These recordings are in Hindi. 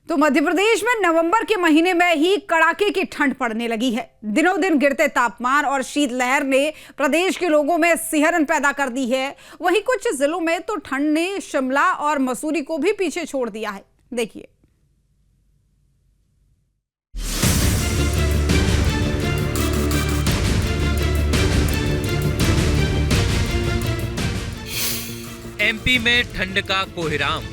तो मध्य प्रदेश में नवंबर के महीने में ही कड़ाके की ठंड पड़ने लगी है। दिनों दिन गिरते तापमान और शीतलहर ने प्रदेश के लोगों में सिहरन पैदा कर दी है। वहीं कुछ जिलों में तो ठंड ने शिमला और मसूरी को भी पीछे छोड़ दिया है। देखिए। एमपी में ठंड का कोहराम,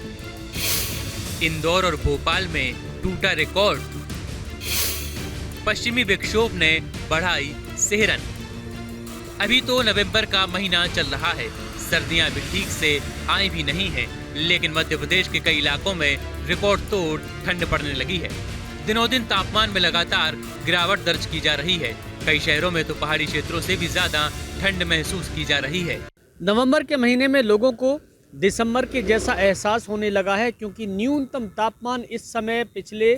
इंदौर और भोपाल में टूटा रिकॉर्ड, पश्चिमी विक्षोभ ने बढ़ाई सिहरन। अभी तो नवंबर का महीना चल रहा है, सर्दियां भी ठीक से आई भी नहीं है, लेकिन मध्य प्रदेश के कई इलाकों में रिकॉर्ड तोड़ ठंड पड़ने लगी है। दिनों दिन तापमान में लगातार गिरावट दर्ज की जा रही है। कई शहरों में तो पहाड़ी क्षेत्रों से भी ज्यादा ठंड महसूस की जा रही है। नवंबर के महीने में लोगों को दिसंबर के जैसा एहसास होने लगा है, क्योंकि न्यूनतम तापमान इस समय पिछले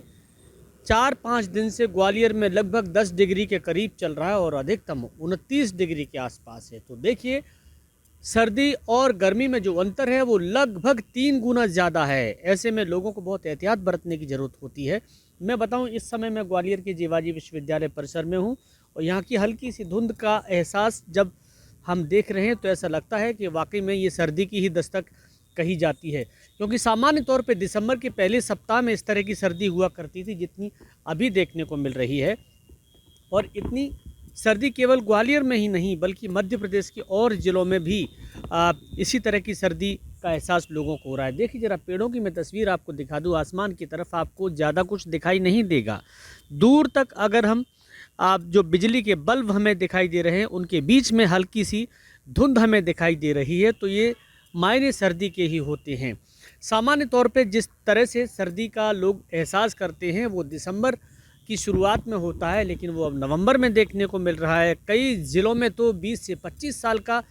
4-5 दिन से ग्वालियर में लगभग 10 डिग्री के करीब चल रहा है और अधिकतम 29 डिग्री के आसपास है। तो देखिए, सर्दी और गर्मी में जो अंतर है वो लगभग 3 गुना ज़्यादा है। ऐसे में लोगों को बहुत एहतियात बरतने की ज़रूरत होती है। मैं बताऊं, इस समय मैं ग्वालियर के जीवाजी विश्वविद्यालय परिसर में हूं और यहाँ की हल्की सी धुंध का एहसास जब हम देख रहे हैं तो ऐसा लगता है कि वाकई में ये सर्दी की ही दस्तक कही जाती है, क्योंकि सामान्य तौर पे दिसंबर के पहले सप्ताह में इस तरह की सर्दी हुआ करती थी जितनी अभी देखने को मिल रही है। और इतनी सर्दी केवल ग्वालियर में ही नहीं बल्कि मध्य प्रदेश के और ज़िलों में भी इसी तरह की सर्दी का एहसास लोगों को हो रहा है। देखिए ज़रा, पेड़ों की मैं तस्वीर आपको दिखा दूँ। आसमान की तरफ आपको ज़्यादा कुछ दिखाई नहीं देगा। दूर तक अगर हम आप जो बिजली के बल्ब हमें दिखाई दे रहे हैं उनके बीच में हल्की सी धुंध हमें दिखाई दे रही है, तो ये मायने सर्दी के ही होते हैं। सामान्य तौर पे जिस तरह से सर्दी का लोग एहसास करते हैं वो दिसंबर की शुरुआत में होता है, लेकिन वो अब नवंबर में देखने को मिल रहा है। कई ज़िलों में तो 20 से 25 साल का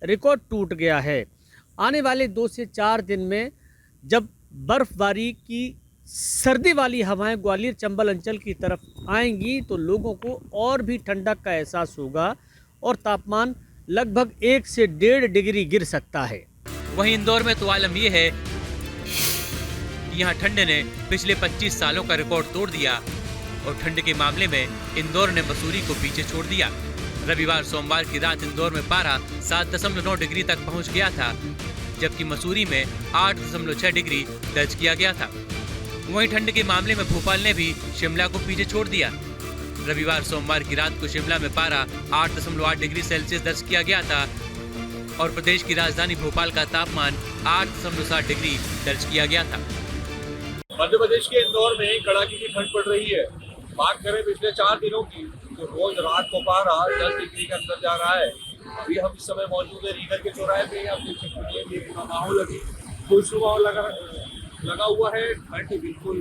रिकॉर्ड टूट गया है। आने वाले 2 से 4 दिन में जब बर्फ़बारी की सर्दी वाली हवाएं ग्वालियर चंबल अंचल की तरफ आएंगी तो लोगों को और भी ठंडक का एहसास होगा और तापमान लगभग 1 से 1.5 डिग्री गिर सकता है। वहीं इंदौर में तो आलम यह है कि यहाँ ठंड ने पिछले 25 सालों का रिकॉर्ड तोड़ दिया और ठंड के मामले में इंदौर ने मसूरी को पीछे छोड़ दिया। रविवार सोमवार की रात इंदौर में पारा 7.9 डिग्री तक पहुँच गया था, जबकि मसूरी में 8.6 डिग्री दर्ज किया गया था। वहीं ठंड के मामले में भोपाल ने भी शिमला को पीछे छोड़ दिया। रविवार सोमवार की रात को शिमला में पारा 8.8 डिग्री सेल्सियस दर्ज किया गया था और प्रदेश की राजधानी भोपाल का तापमान 8.7 डिग्री दर्ज किया गया था। मध्य प्रदेश के इंदौर में कड़ाके की ठंड पड़ रही है। बात करें पिछले 4 दिनों की तो रोज रात को पारा 10 डिग्री के अंदर जा रहा है। अभी हम इस समय मौजूद है रीगर के चौराहे पे। आप देख सकते हैं माहौल अभी खुशनुमा माहौल लगा हुआ है। ठंड बिल्कुल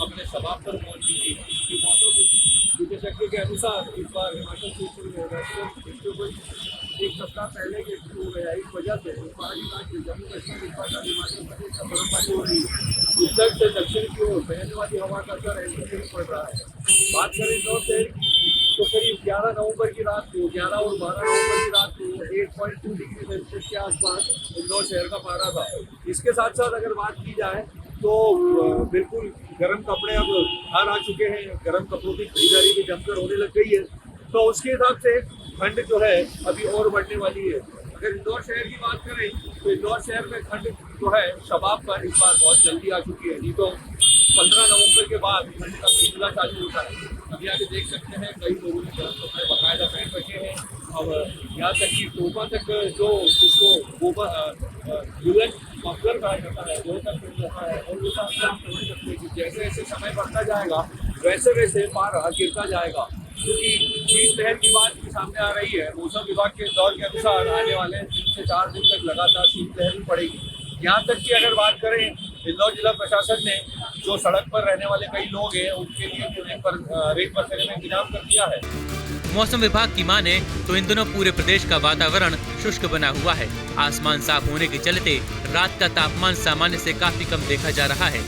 अपने समाप्त पर पहुंच चुकी है। मौसम विशेषज्ञ के अनुसार इस बार हिमाचल से एक सप्ताह पहले के शुरू हो गया। इस वजह से जम्मू कश्मीर हिमाचल प्रदेश का बर्फबारी हो रही है। उत्तर से दक्षिण की ओर बहने वाली हवा का असर ऐसे ही पड़ रहा है। बात करें इंदौर से तो करीब 11 नवंबर की रात को 11 और 12 नवंबर की रात को 8.2 डिग्री सेल्सियस के आसपास इंदौर शहर का पारा था। इसके साथ साथ अगर बात की जाए तो बिल्कुल गर्म कपड़े अब बाहर आ चुके हैं। गर्म कपड़ों की खरीदारी भी जमकर होने लग गई है, तो उसके हिसाब से ठंड जो है अभी और बढ़ने वाली है। अगर इंदौर शहर की बात करें तो इंदौर शहर में ठंड जो है शबाब पर इस बार बहुत जल्दी आ चुकी है। नहीं तो 15 नवंबर के बाद ठंड का सिलसिला चालू होता है। अभी आगे देख सकते हैं कई लोगों ने गर्म कपड़े बाकायदा पहन रखे हैं। अब यहाँ तक कि टोपा तक जो जिसको यूएन मफलर कहा जाता है वो तक होता है। और वो आप समझ सकते हैं कि जैसे जैसे समय बढ़ता जाएगा वैसे वैसे पारा गिरता जाएगा, क्योंकि शीतलहर की बात भी सामने आ रही है। मौसम विभाग के दौर के अनुसार आने वाले 3 से 4 दिन तक लगातार शीतलहर भी पड़ेगी। यहाँ तक कि अगर बात करें इंदौर जिला प्रशासन ने जो सड़क पर रहने वाले कई लोग हैं उनके लिए रेत बरसाने में इंतजाम कर दिया है। मौसम विभाग की माने तो इन दिनों पूरे प्रदेश का वातावरण शुष्क बना हुआ है। आसमान साफ होने के चलते रात का तापमान सामान्य से काफी कम देखा जा रहा है।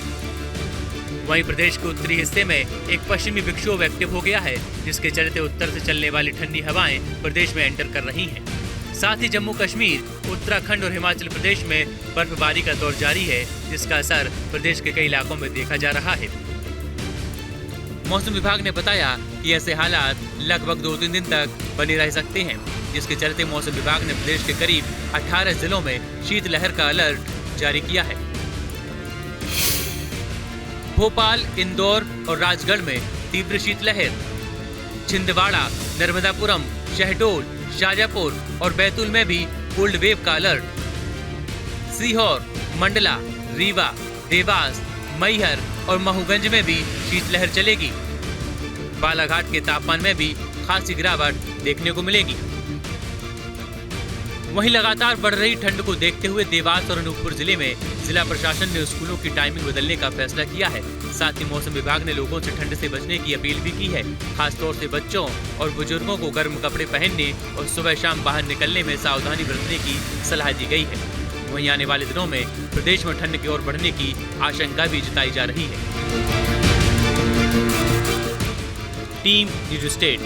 वहीं प्रदेश के उत्तरी हिस्से में एक पश्चिमी विक्षोभ एक्टिव हो गया है, जिसके चलते उत्तर से चलने वाली ठंडी हवाएं प्रदेश में एंटर कर रही हैं। साथ ही जम्मू कश्मीर, उत्तराखंड और हिमाचल प्रदेश में बर्फबारी का दौर जारी है, जिसका असर प्रदेश के कई इलाकों में देखा जा रहा है। मौसम विभाग ने बताया कि ऐसे हालात लगभग 2-3 दिन तक बने रह सकते हैं, जिसके चलते मौसम विभाग ने प्रदेश के करीब 18 जिलों में शीतलहर का अलर्ट जारी किया है। भोपाल, इंदौर और राजगढ़ में तीव्र शीतलहर, छिंदवाड़ा, नर्मदापुरम, शहडोल, शाजापुर और बैतूल में भी कोल्ड वेव का अलर्ट। सीहोर, मंडला, रीवा, देवास, मैहर और महूगंज में भी शीतलहर चलेगी। बालाघाट के तापमान में भी खासी गिरावट देखने को मिलेगी। वहीं लगातार बढ़ रही ठंड को देखते हुए देवास और अनूपपुर जिले में जिला प्रशासन ने स्कूलों की टाइमिंग बदलने का फैसला किया है। साथ ही मौसम विभाग ने लोगों से ठंड से बचने की अपील भी की है। खासतौर से बच्चों और बुजुर्गों को गर्म कपड़े पहनने और सुबह शाम बाहर निकलने में सावधानी बरतने की सलाह दी गई है। वहीं आने वाले दिनों में प्रदेश में ठंड की ओर बढ़ने की आशंका भी जताई जा रही है। Team news state.